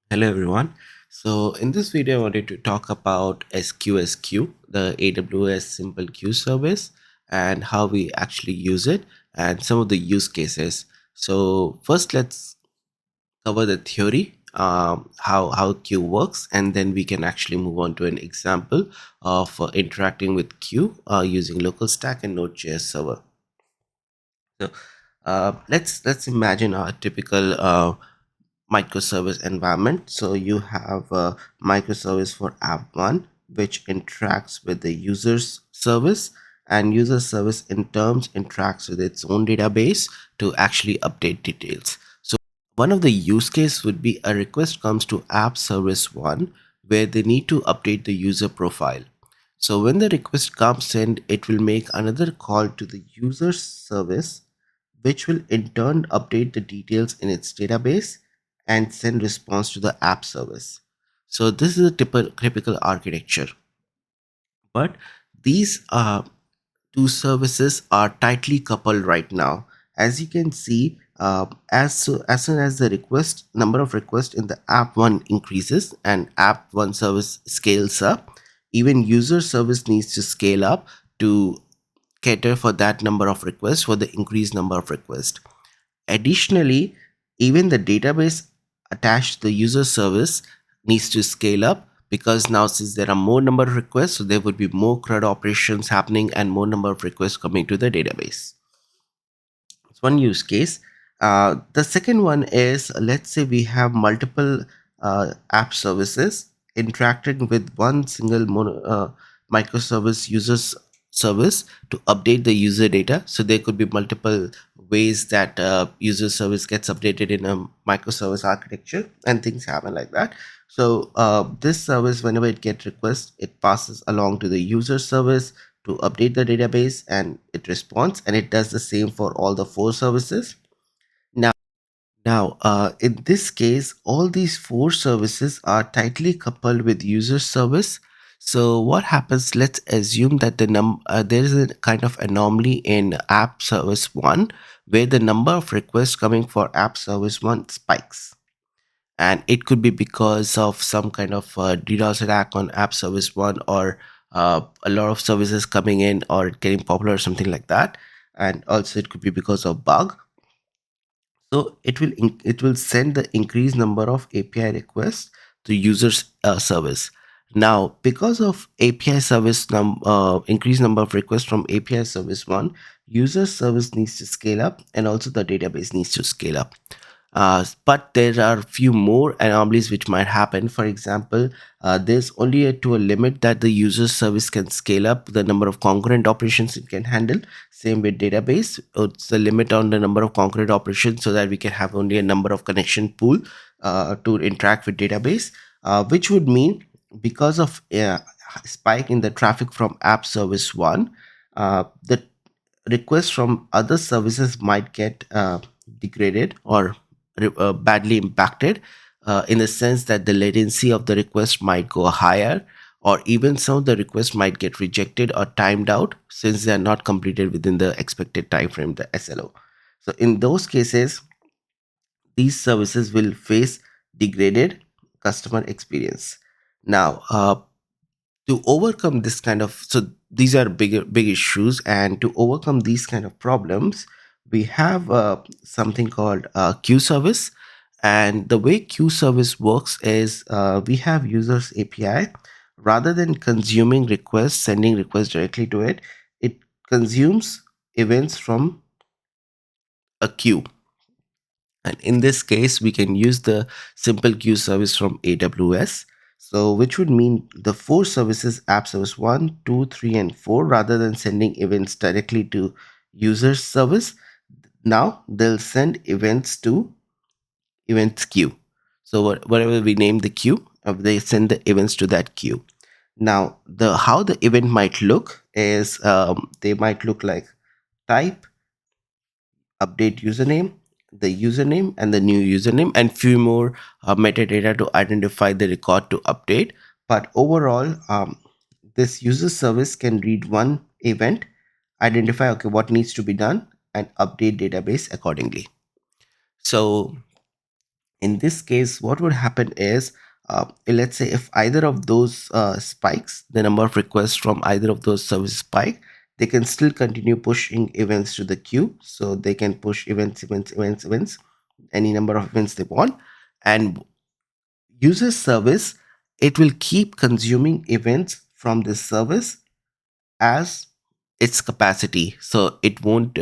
Hello everyone. So in this video I wanted to talk about SQSQ, the AWS Simple Queue service, and how we actually use it and some of the use cases. So first let's cover the theory, how queue works, and then we can actually move on to an example of interacting with queue using local stack and Node.js server. So let's imagine a typical microservice environment. So you have a microservice for app one, which interacts with the user's service, and user service in terms interacts with its own database to actually update details. So one of the use case would be a request comes to app service one where they need to update the user profile. So when the request comes in, it will make another call to the user service, which will in turn update the details in its database and send response to the app service. So this is a typical architecture. But these two services are tightly coupled right now. As you can see, as soon as the request number of requests in the app one increases and app one service scales up, even user service needs to scale up to cater for that number of requests, for the increased number of requests. Additionally, even the database attached to the user service needs to scale up, because now since there are more number of requests, so there would be more CRUD operations happening and more number of requests coming to the database. It's one use case. The second one is, let's say we have multiple app services interacting with one single microservice users service to update the user data. So there could be multiple ways that user service gets updated in a microservice architecture, and things happen like that. So this service, whenever it gets request, it passes along to the user service to update the database, and it responds, and it does the same for all the four services. Now, in this case, all these four services are tightly coupled with user service. So what happens, let's assume that there is a kind of anomaly in app service 1 where the number of requests coming for app service 1 spikes, and it could be because of some kind of DDoS attack on app service 1, or a lot of services coming in or getting popular or something like that. And also it could be because of bug. So it will send the increased number of API requests to users service. Now, because of API service increased number of requests from API service 1, user service needs to scale up, and also the database needs to scale up. But there are few more anomalies which might happen. For example, there's only to a limit that the user service can scale up the number of concurrent operations it can handle. Same with database, it's a limit on the number of concurrent operations, so that we can have only a number of connection pool to interact with database, which would mean, because of spike in the traffic from app service 1, the requests from other services might get degraded or badly impacted, in the sense that the latency of the request might go higher, or even some of the requests might get rejected or timed out since they are not completed within the expected time frame, the SLO. So in those cases, these services will face degraded customer experience. Now, to overcome this kind of, so these are big issues, and to overcome these kind of problems, we have something called queue service. And the way queue service works is, we have users API. Rather than consuming requests, sending requests directly to it, it consumes events from a queue. And in this case, we can use the simple queue service from AWS. So, which would mean the four services, app service 1, 2, 3, and 4, rather than sending events directly to user service, now they'll send events to events queue. So, whatever we name the queue, they send the events to that queue. Now, the how the event might look is, they might look like type, update username, the username and the new username, and few more metadata to identify the record to update. But overall, this user service can read one event, identify okay what needs to be done, and update database accordingly. So In this case, what would happen is, let's say if either of those spikes, the number of requests from either of those services spike, they can still continue pushing events to the queue. So they can push events, any number of events they want. And user service, it will keep consuming events from this service as its capacity. So it won't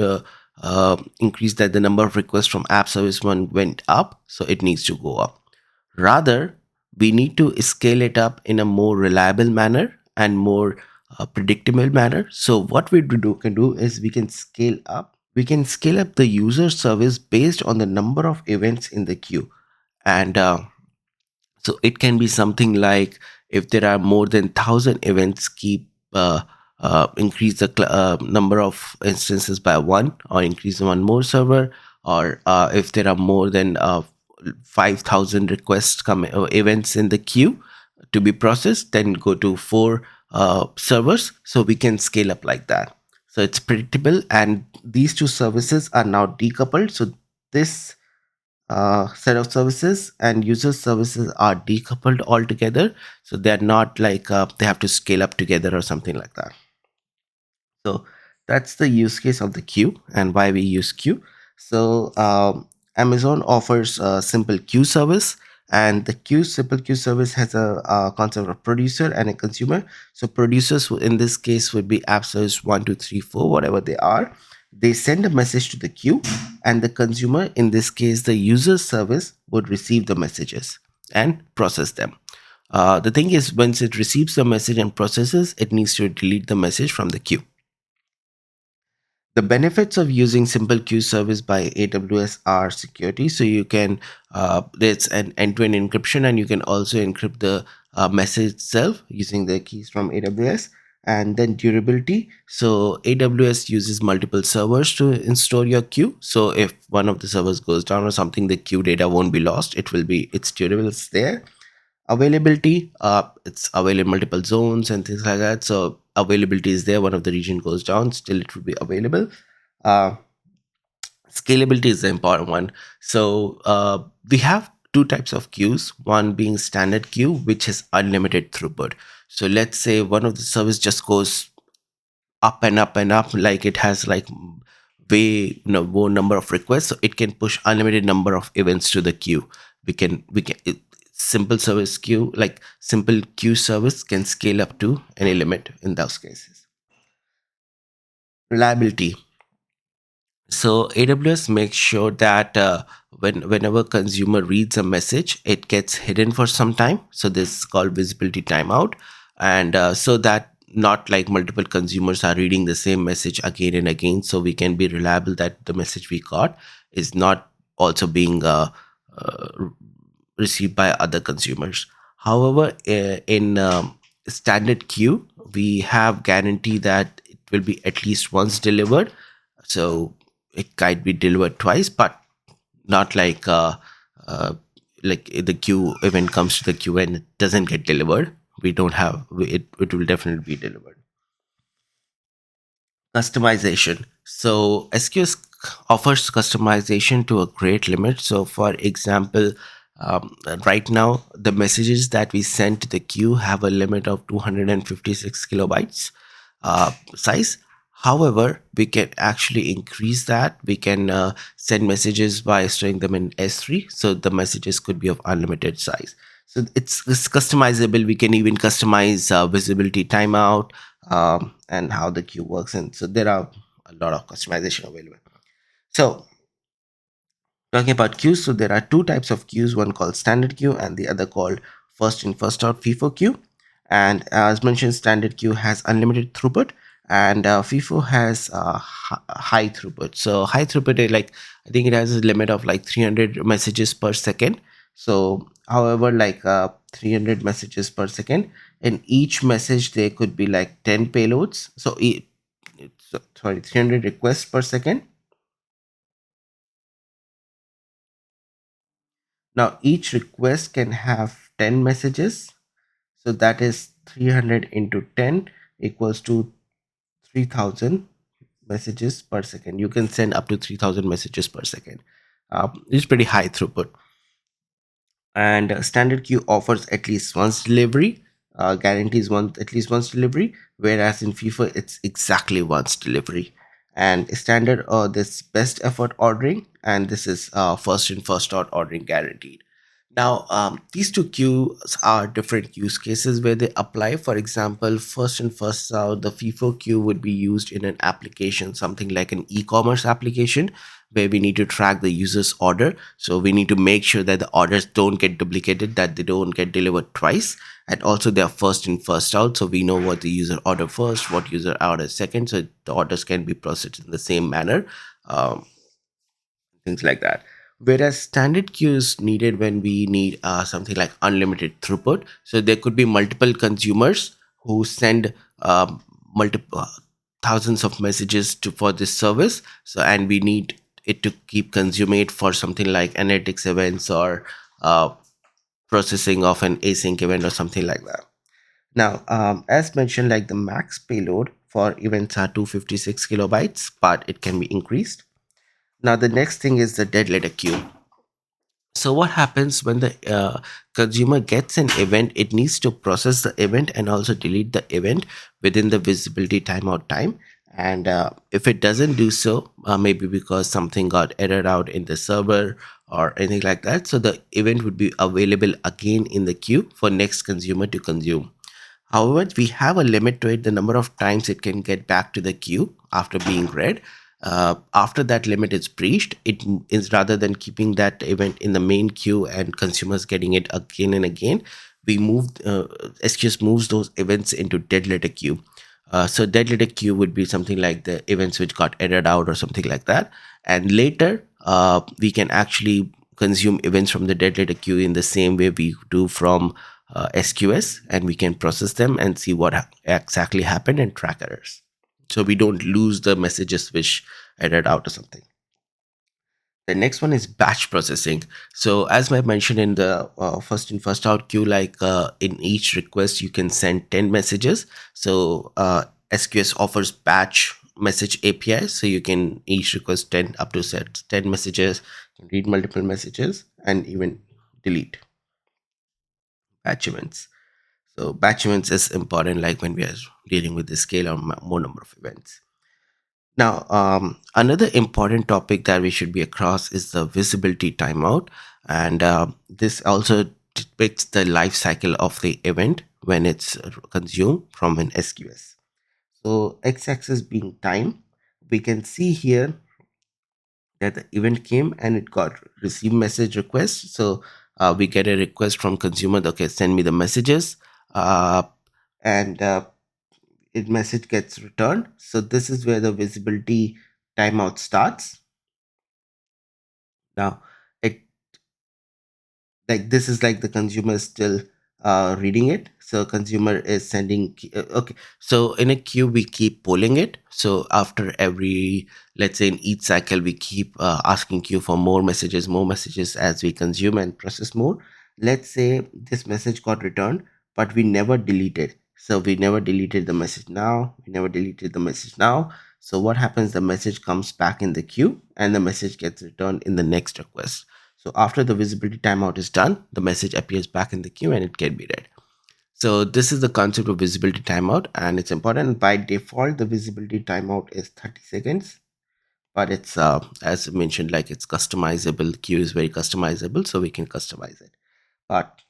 increase that the number of requests from app service one went up, so it needs to go up. Rather, we need to scale it up in a more reliable manner and more predictable manner. So what can do is we can scale up. We can scale up the user service based on the number of events in the queue. And so it can be something like, if there are more than 1,000 events, keep increase the number of instances by one, or increase one more server. Or if there are more than 5,000 requests come events in the queue to be processed, then go to four servers. So we can scale up like that. So it's predictable, and these two services are now decoupled. So this set of services and user services are decoupled altogether. So they're not like they have to scale up together or something like that. So that's the use case of the queue and why we use queue. So Amazon offers a simple queue service, and the simple queue service has a concept of producer and a consumer. So producers in this case would be app service 1, 2, 3, 4, whatever they are. They send a message to the queue, and the consumer, in this case the user service, would receive the messages and process them. The thing is, once it receives the message and processes, it needs to delete the message from the queue. The benefits of using simple queue service by AWS are security. So you can there's an end-to-end encryption, and you can also encrypt the message itself using the keys from AWS. And then durability. So AWS uses multiple servers to store your queue. So if one of the servers goes down or something, the queue data won't be lost. It's durable, it's there. Availability, it's available in multiple zones and things like that. So availability is there. One of the region goes down, still it will be available. uh, Scalability is the important one. So we have two types of queues, one being standard queue, which has unlimited throughput. So let's say one of the service just goes up and up and up, like it has like way more number of requests, so it can push unlimited number of events to the queue. Simple service queue, like simple queue service, can scale up to any limit in those cases. Reliability. So AWS makes sure that whenever consumer reads a message, it gets hidden for some time. So this is called visibility timeout, and so that not like multiple consumers are reading the same message again and again. So we can be reliable that the message we got is not also being uh, received by other consumers. However, in standard queue, we have guarantee that it will be at least once delivered. So it might be delivered twice, but not uh, like if the queue event comes to the queue and it doesn't get delivered. We don't have it. It will definitely be delivered. Customization. So SQS offers customization to a great limit. So for example, right now the messages that we send to the queue have a limit of 256 kilobytes size. However, we can actually increase that. We can send messages by storing them in S3, so the messages could be of unlimited size. So it's customizable. We can even customize visibility timeout, and how the queue works. And so there are a lot of customization available. So talking about queues, so there are two types of queues, one called standard queue and the other called first in first out FIFO queue. And as mentioned, standard queue has unlimited throughput, and FIFO has high throughput. So high throughput is like, I think it has a limit of like 300 messages per second. So however, like 300 messages per second, in each message there could be like 10 payloads. So sorry, 300 requests per second. Now each request can have 10 messages. So that is 300 into 10 equals to 3000 messages per second. You can send up to 3000 messages per second. It's pretty high throughput. and standard queue offers at least once delivery, guarantees one at least once delivery, whereas in FIFA it's exactly once delivery. And standard this best effort ordering, and this is first in first out ordering guaranteed. Now, these two queues are different use cases where they apply. For example, first in first out, the FIFO queue would be used in an application, something like an e-commerce application, where we need to track the user's order. So we need to make sure that the orders don't get duplicated, that they don't get delivered twice, and also they are first in first out. So we know what the user order first, what user order second, so the orders can be processed in the same manner. Um, Things like that. Whereas standard queue is needed when we need something like unlimited throughput. So there could be multiple consumers who send multiple thousands of messages to for this service. So and we need it to keep consuming it for something like analytics events or uh, processing of an async event or something like that. Now, as mentioned, like the max payload for events are 256 kilobytes, but it can be increased. Now, the next thing is the dead letter queue. So what happens when the consumer gets an event? It needs to process the event and also delete the event within the visibility timeout time. And if it doesn't do so, maybe because something got errored out in the server or anything like that, so the event would be available again in the queue for next consumer to consume. However, we have a limit to it, the number of times it can get back to the queue after being read. After that limit is breached, it is rather than keeping that event in the main queue and consumers getting it again and again, we moved SQS moves those events into dead letter queue. So dead letter queue would be something like the events which got errored out or something like that. And later, we can actually consume events from the dead letter queue in the same way we do from SQS, and we can process them and see what exactly happened and track errors. So we don't lose the messages which errored out or something. The next one is batch processing. So as I mentioned in the first in first out queue, like in each request you can send 10 messages. So SQS offers batch message API, so you can each request 10 up to set 10 messages, you can read multiple messages and even delete batch events. So batch events is important, like when we are dealing with the scale or more number of events. Now, another important topic that we should be across is the visibility timeout, and this also depicts the life cycle of the event when it's consumed from an SQS. So x-axis being time, we can see here that the event came and it got receive message request. So we get a request from consumer, okay, send me the messages, and it message gets returned. So this is where the visibility timeout starts. Now it like this is like the consumer is still reading it, so consumer is sending okay, so in a queue we keep polling it. So after every, let's say in each cycle, we keep asking queue for more messages as we consume and process more. Let's say this message got returned, but we never deleted, so we never deleted the message now, we never deleted the message now. So what happens, the message comes back in the queue and the message gets returned in the next request. So after the visibility timeout is done, the message appears back in the queue and it can be read. So this is the concept of visibility timeout, and it's important. By default, the visibility timeout is 30 seconds, but it's as I mentioned, like it's customizable. Queue is very customizable, so we can customize it. But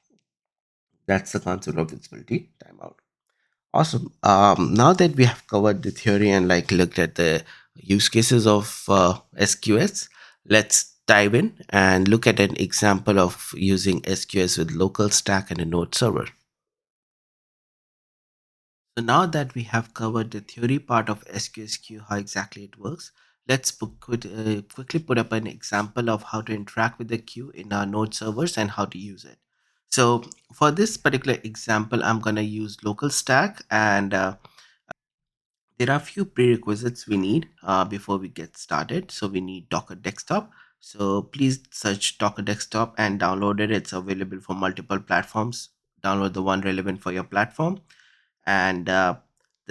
that's the concept of visibility timeout. Awesome. Now that we have covered the theory and like looked at the use cases of SQS, let's dive in and look at an example of using SQS with local stack and a node server. So now that we have covered the theory part of SQSQ, how exactly it works, let's quickly put up an example of how to interact with the queue in our node servers and how to use it. So for this particular example, I'm going to use local stack, and there are a few prerequisites we need before we get started. So we need Docker Desktop. So please search Docker Desktop and download it. It's available for multiple platforms. Download the one relevant for your platform. And the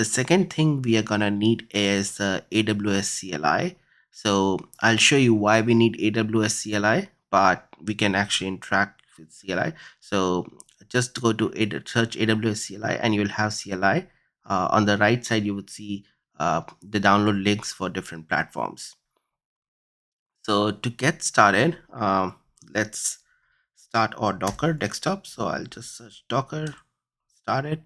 second thing we are gonna need is AWS CLI. So I'll show you why we need AWS CLI, but we can actually interact CLI. So just go to search AWS CLI and you will have CLI. On the right side, you would see the download links for different platforms. So to get started, let's start our Docker desktop. So I'll just search Docker, start it,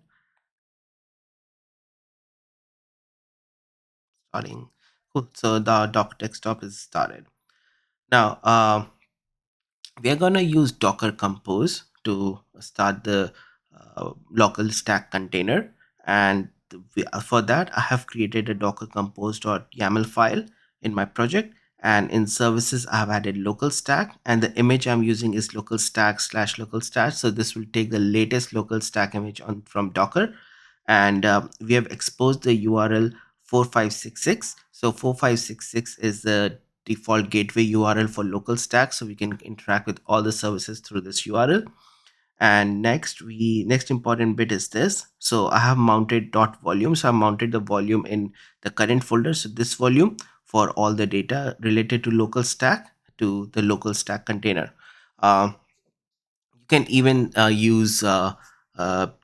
starting. Cool. So the Docker desktop is started. Now, we are going to use Docker Compose to start the local stack container. And for that, I have created a Docker Compose.yaml file in my project. And in services, I have added local stack, and the image I'm using is local stack slash local stack. So this will take the latest local stack image on from Docker, and we have exposed the URL 4566. So 4566 is the default gateway URL for local stack, so we can interact with all the services through this URL. And next important bit is this. So I have mounted dot volume. So I mounted the volume in the current folder. So this volume for all the data related to local stack to the local stack container. You can even use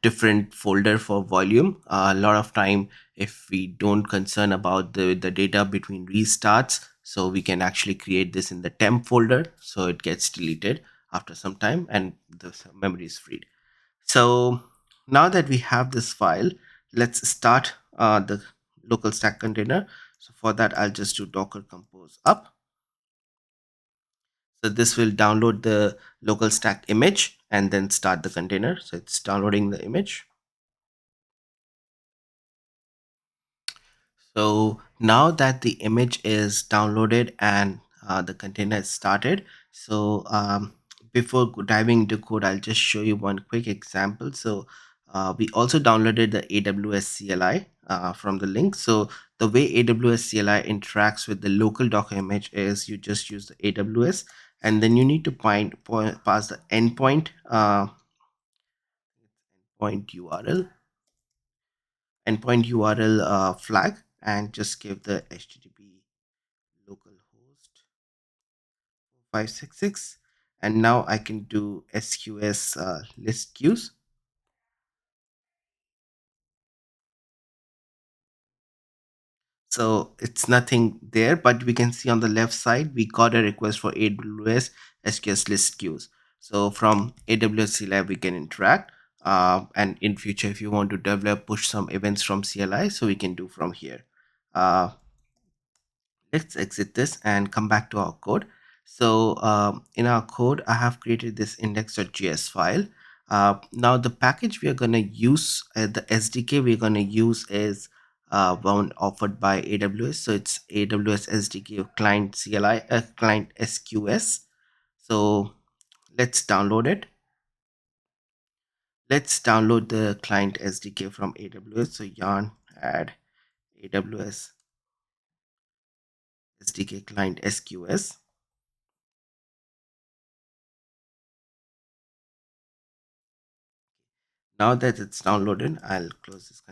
different folder for volume. A lot of time, if we don't concern about the data between restarts, so we can actually create this in the temp folder, so it gets deleted after some time and the memory is freed. So now that we have this file, let's start the local stack container. So for that, I'll just do docker compose up. So this will download the local stack image and then start the container. So it's downloading the image. So now that the image is downloaded and the container is started, so before diving into code, I'll just show you one quick example. So we also downloaded the AWS CLI from the link. So the way AWS CLI interacts with the local Docker image is you just use the AWS, and then you need to pass the point URL flag, and just give the HTTP localhost 566, and now I can do SQS list queues. So it's nothing there, but we can see on the left side we got a request for AWS SQS list queues. So from AWS CLI we can interact, and in future if you want to develop push some events from CLI, so we can do from here. uh, let's exit this and come back to our code. So in our code, I have created this index.js file. Now the package we are going to use, the SDK we're going to use is one offered by AWS. So it's AWS SDK client CLI, client SQS. So let's download it. Let's download the client SDK from AWS. So yarn add AWS SDK client SQS. Now that it's downloaded, I'll close this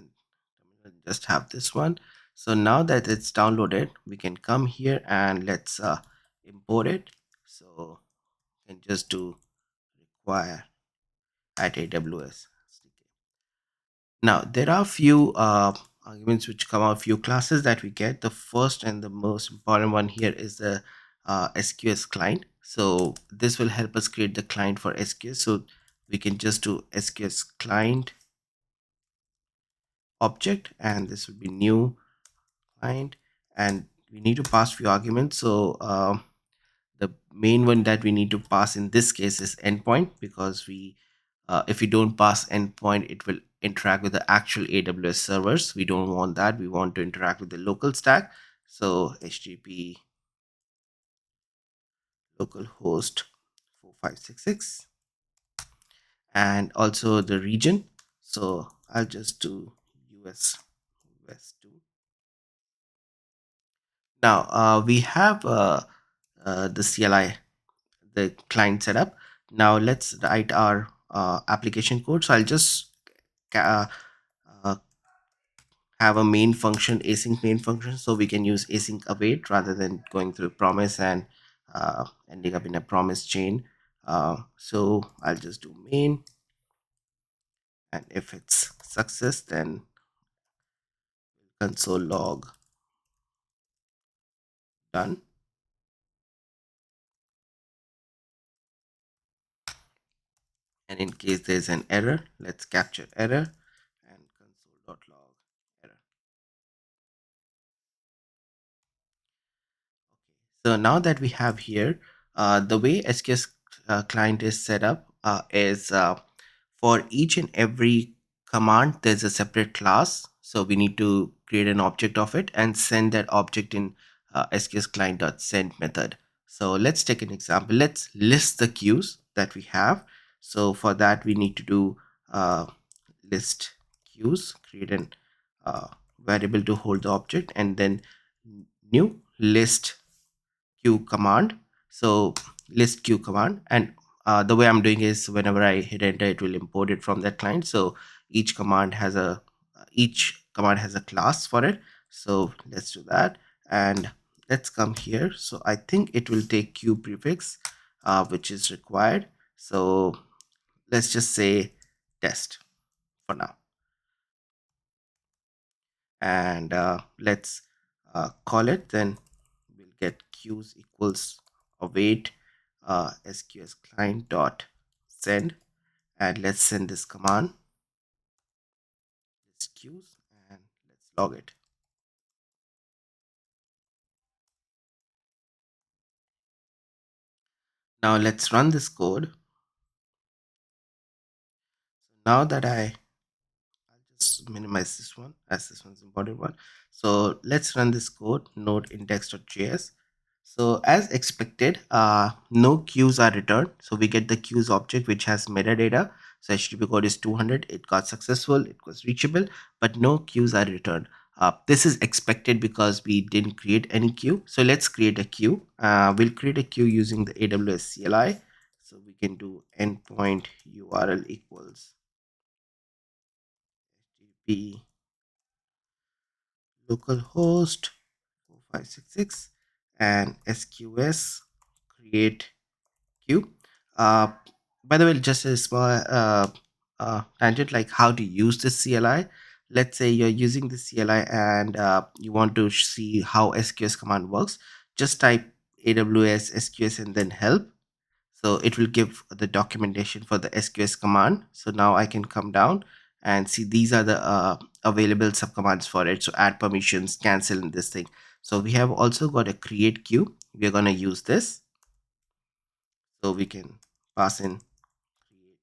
just have this one. So now that it's downloaded, we can come here and let's import it. So you can just do require at AWS. Now there are few arguments which come out, few classes that we get. The first and the most important one here is the SQS client. So this will help us create the client for SQS. So we can just do SQS client object, and this will be new client, and we need to pass few arguments. So the main one that we need to pass in this case is endpoint, because we if we don't pass endpoint, it will interact with the actual AWS servers. We don't want that. We want to interact with the local stack. So HTTP localhost 4566, and also the region. So I'll just do US West 2. Now we have the CLI, the client setup. Now let's write our application code. So I'll just uh, uh, have a main function, async main function, so we can use async await rather than going through promise and ending up in a promise chain. So I'll just do main, and if it's success, then console log done. And in case there's an error, let's capture error and console.log error. So now that we have here, the way SQS client is set up is for each and every command, there's a separate class. So we need to create an object of it and send that object in SQS client.send method. So let's take an example. Let's list the queues that we have. So for that, we need to do uh, list queues, create an uh, variable to hold the object, and then new list queue command. So list queue command, and the way I'm doing is whenever I hit enter, it will import it from that client. So each command has a class for it. So let's do that, and let's come here. So I think it will take queue prefix, which is required. So let's just say test for now, and let's call it. Then we'll get queues equals await SQS client dot send, and let's send this command, this queues, and let's log it. Now let's run this code. Now that I'll just minimize this one as this one's important one. So let's run this code, node index.js. So as expected, no queues are returned. So we get the queues object which has metadata. So HTTP code is 200. It got successful. It was reachable, but no queues are returned. This is expected because we didn't create any queue. So let's create a queue. We'll create a queue using the AWS CLI. So we can do endpoint URL equals HTTP localhost 4566 and SQS create queue. Uh, by the way, just a small tangent, like how to use this CLI. Let's say you're using the CLI and you want to see how SQS command works. Just type AWS SQS and then help. So it will give the documentation for the SQS command. So now I can come down and see these are the available subcommands for it. So add permissions, cancel, and this thing. So we have also got a create queue. We are going to use this. So we can pass in create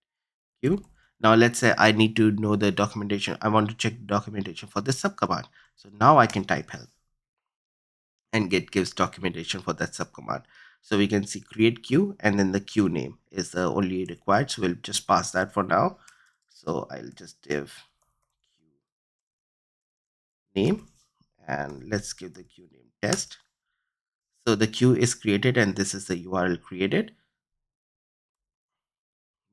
queue. Now let's say I need to know the documentation. I want to check documentation for this subcommand. So now I can type help, and get gives documentation for that subcommand. So we can see create queue, and then the queue name is the only required. So we'll just pass that for now. So I'll just div queue name, and let's give the queue name test. So the queue is created, and this is the URL created.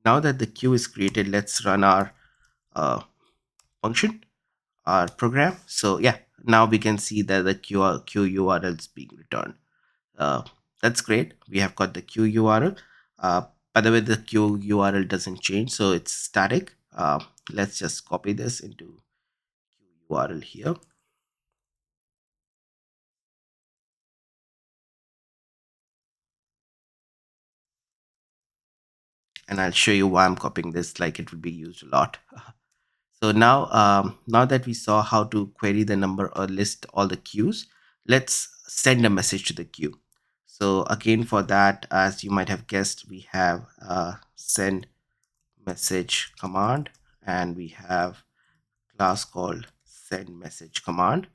Now that the queue is created, let's run our function, our program. So yeah, now we can see that the queue URL is being returned. Uh, that's great. We have got the queue URL. By the way, the queue URL doesn't change, so it's static. Let's just copy this into queue URL here. And I'll show you why I'm copying this, like it would be used a lot. So now that we saw how to query the number or list all the queues, let's send a message to the queue. So again, for that, as you might have guessed, we have send message command, and we have class called send message command.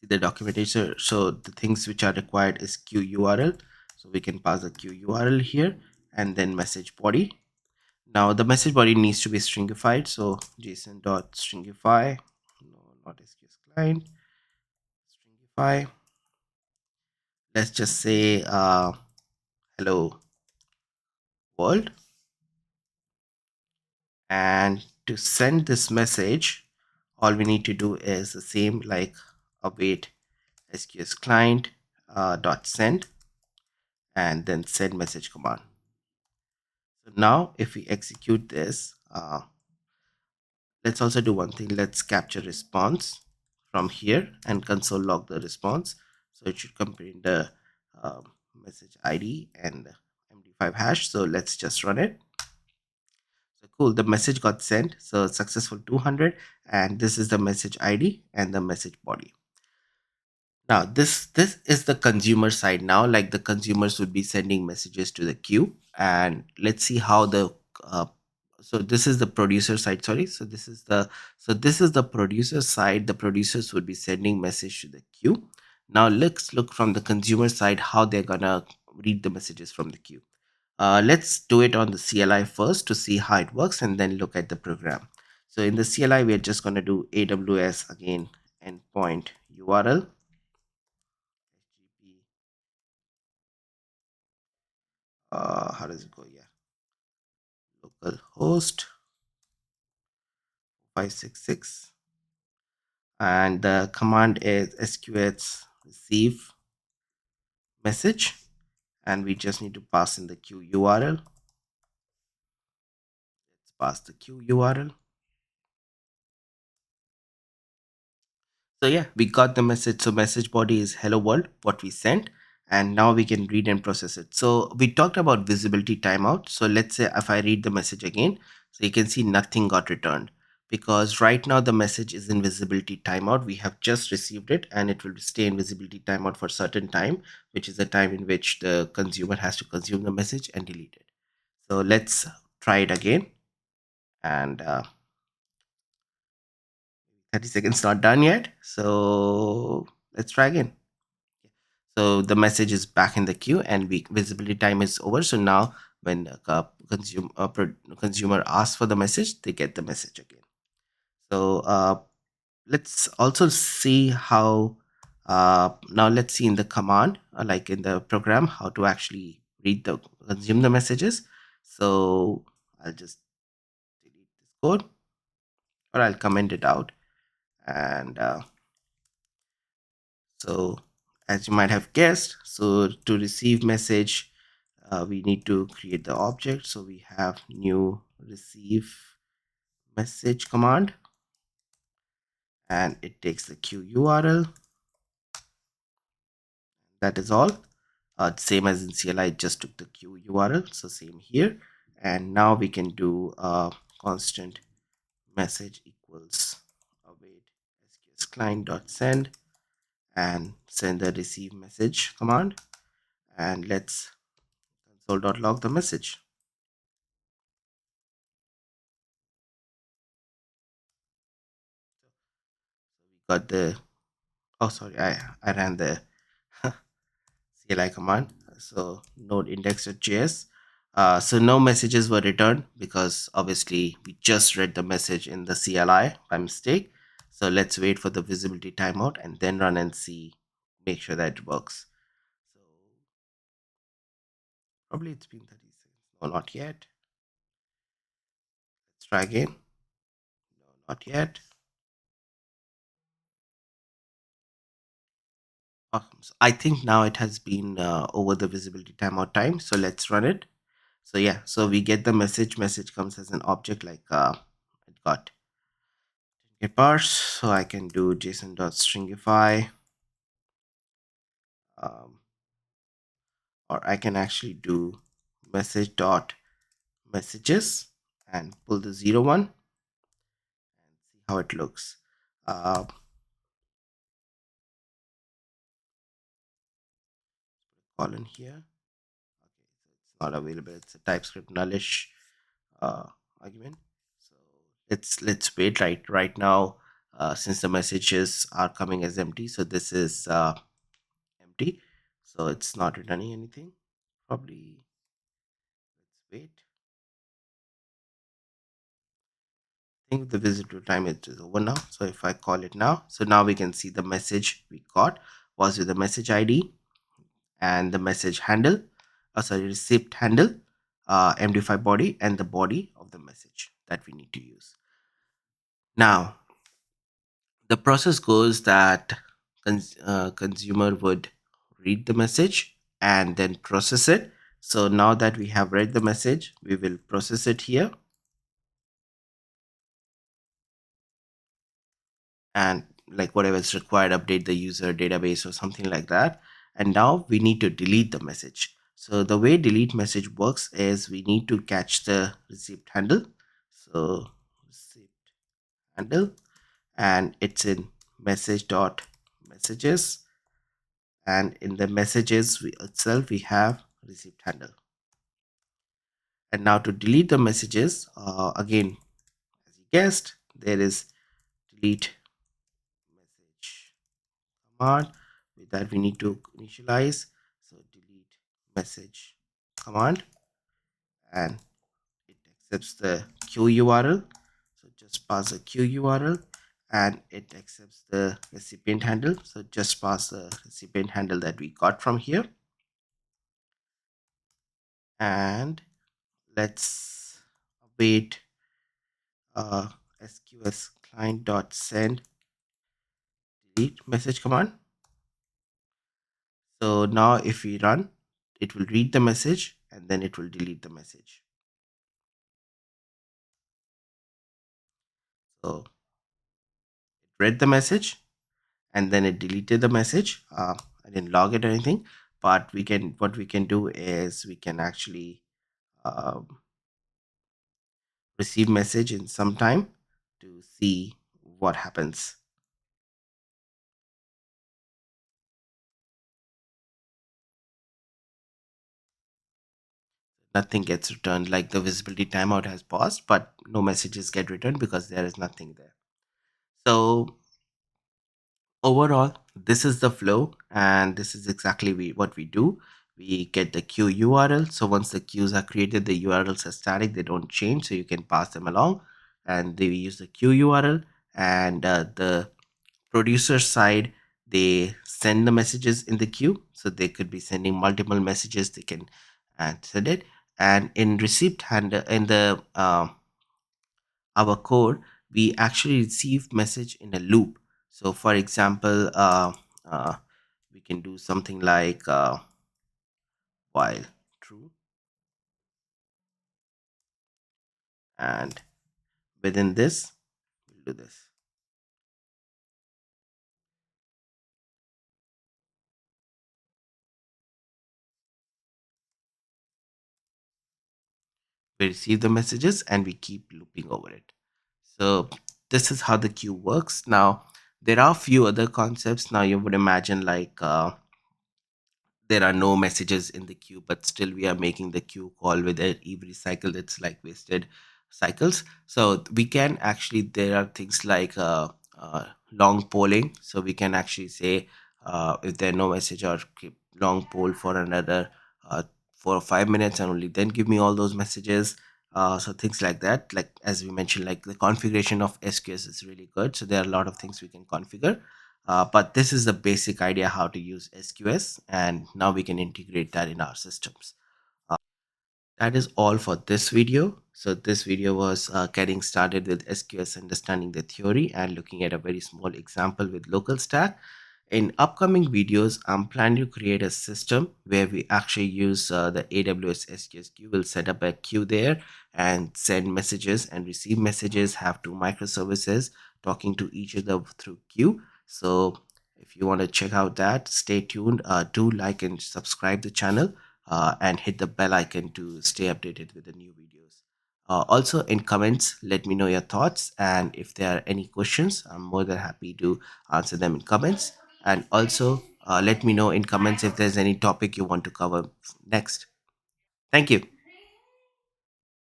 See the documentation. So the things which are required is queue URL. So we can pass the queue URL here, and then message body. Now the message body needs to be stringified. So json.stringify, no, not SQS client, stringify. Let's just say hello world. And to send this message, all we need to do is the same, like await SQS client dot send, and then send message command. So now if we execute this, let's also do one thing. Let's capture response from here and console log the response. So it should contain the message ID and MD5 hash. So let's just run it. So cool, the message got sent. So successful 200, and this is the message ID and the message body. Now this is the consumer side. Now, like, the consumers would be sending messages to the queue, and let's see how the uh, so this is the producer side. Sorry, so this is the producer side. The producers would be sending message to the queue. Now let's look from the consumer side how they're gonna read the messages from the queue. Let's do it on the CLI first to see how it works, and then look at the program. So in the CLI, we are just gonna do AWS again endpoint URL. How does it go? Yeah, local host 566, and the command is SQS receive message, and we just need to pass in the queue URL. Let's pass the queue URL. So yeah, we got the message. So message body is hello world, what we sent, and now we can read and process it. So we talked about visibility timeout. So let's say if I read the message again, so you can see nothing got returned, because right now the message is in visibility timeout. We have just received it, and it will stay in visibility timeout for certain time, which is the time in which the consumer has to consume the message and delete it. So let's try it again, and 30 seconds not done yet. So let's try again. So the message is back in the queue, and visibility time is over. So now when consumer asks for the message, they get the message again. So let's also see how now let's see in the command, like in the program, how to actually consume the messages. So I'll just delete this code, or I'll comment it out. And so as you might have guessed, so to receive message, we need to create the object. So we have new receive message command, and it takes the queue URL. That is all. Same as in CLI, it just took the queue URL. So same here. And now we can do constant message equals await SQS client dot send, and send the receive message command, and let's console.log the message. We got the, oh sorry, I ran the CLI command. So node index.js. So no messages were returned, because obviously we just read the message in the CLI by mistake. So let's wait for the visibility timeout and then run and see, make sure that it works. So probably it's been 30 seconds. No, not yet. Let's try again. No, not yet. Awesome. So I think now it has been over the visibility timeout time. So let's run it. So yeah, so we get the message comes as an object, like it got get parse. So I can do json.stringify, um, or I can actually do message dot messages and pull the 01 and see how it looks. uh, Colon here. Okay, so it's not available. It's a TypeScript nullish uh, argument. So let's wait. Right now, since the messages are coming as empty, so this is empty, so it's not returning anything. Probably let's wait. I think the visitor time is over now. So if I call it now, so now we can see the message we got was with the message ID and the message handle, sorry, receipt handle, MD5 body, and the body of the message that we need to use. Now the process goes that consumer would read the message and then process it. So now that we have read the message, we will process it here, and like whatever is required, update the user database or something like that. And now we need to delete the message. So the way delete message works is we need to catch the receipt handle. So receipt handle, and it's in message dot messages, and in the messages itself we have receipt handle. And now to delete the messages, again, as you guessed, there is delete message command. With that we need to initialize, so delete message command, and it accepts the queue URL. So just pass the queue URL, and it accepts the recipient handle. So just pass the recipient handle that we got from here, and let's await SQS client dot send delete message command. So now if we run, it will read the message and then it will delete the message. So it read the message and then it deleted the message. I didn't log it or anything, but what we can do is we can actually um, receive message in some time to see what happens. Nothing gets returned, like the visibility timeout has paused, but no messages get returned because there is nothing there. So overall, this is the flow, and this is exactly what we do. We get the queue URL. So once the queues are created, the URLs are static, they don't change, so you can pass them along, and they use the queue URL. And the producer side, they send the messages in the queue, so they could be sending multiple messages, they can send it. And in receipt handle, in the our code, we actually receive message in a loop. So for example, uh, we can do something like while true, and within this we'll do this. We receive the messages and we keep looping over it. So this is how the queue works. Now there are a few other concepts. Now you would imagine like there are no messages in the queue, but still we are making the queue call with it every cycle. It's like wasted cycles. So we can actually, there are things like long polling. So we can actually say if there are no message, or keep long poll for another 4 or 5 minutes and only then give me all those messages. So things like that, like as we mentioned, like the configuration of SQS is really good. So there are a lot of things we can configure, but this is the basic idea how to use SQS, and now we can integrate that in our systems. That is all for this video. So this video was getting started with SQS, understanding the theory and looking at a very small example with local stack. In upcoming videos, I'm planning to create a system where we actually use the AWS SQS queue. We'll set up a queue there and send messages and receive messages, have two microservices talking to each other through queue. So if you want to check out that, stay tuned. Do like and subscribe the channel, and hit the bell icon to stay updated with the new videos. Also in comments, let me know your thoughts, and if there are any questions, I'm more than happy to answer them in comments. And also let me know in comments if there's any topic you want to cover next. Thank you.